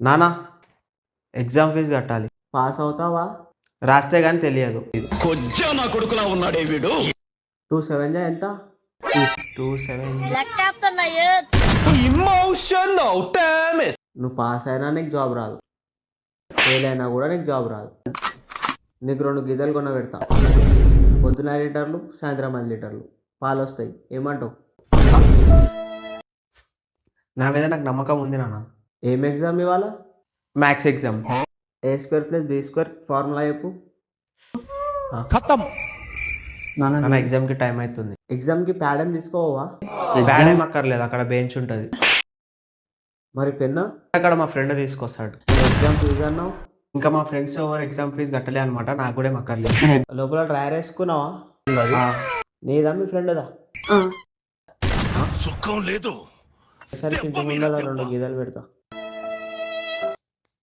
నానా exam fee కట్టాలి. Pass అవుతావా? రాస్తే గానీ తెలియదు. కొజ్జా నా కొడుకులా ఉన్నాడే వీడు. 2/7 ఎంత? 2/7. Emotional damn it. నువ్వు పాస్ అయినా నీకు జాబ్ రాదు, ఫెయిల్ అయినా కూడా నీకు జాబ్ రాదు. నీకు 2 గిద్దలు కొన పెడతా. పొద్దున 5 లీటర్లు, సాయంత్రం 5 లీటర్లు పాలు వస్తాయి. ఏమంటావు? నా మీద నాకు నమ్మకం ఉంది నాన్న. ఏం ఎగ్జామ్ ఇవాళ? Maths exam. a² + b² formula చెప్పు. ఖతం. నాన్న ఎగ్జామ్కి టైం అవుతుంది. ఎగ్జామ్కి ప్యాడ్ ఏం తీసుకోవా? ప్యాడ్ ఏం అక్కర్లేదు, అక్కడ బెంచ్ ఉంటుంది. మరి పెన్ను? అక్కడ మా ఫ్రెండ్ తీసుకొస్తాడు. ఎగ్జామ్ ఫీజు అన్నావు, ఇంకా మా ఫ్రెండ్స్ ఎవరు ఎగ్జామ్ ఫీజు కట్టలే అనమాట. నాకు కూడా ఏం అక్కర్లేదు. లోపల డ్రైయర్ వేసుకున్నావా? నీదా మీ ఫ్రెండ్దా? సుఖం లేదు. సరే ఇంటి ముందర 2 గిద్దలు పెడతా.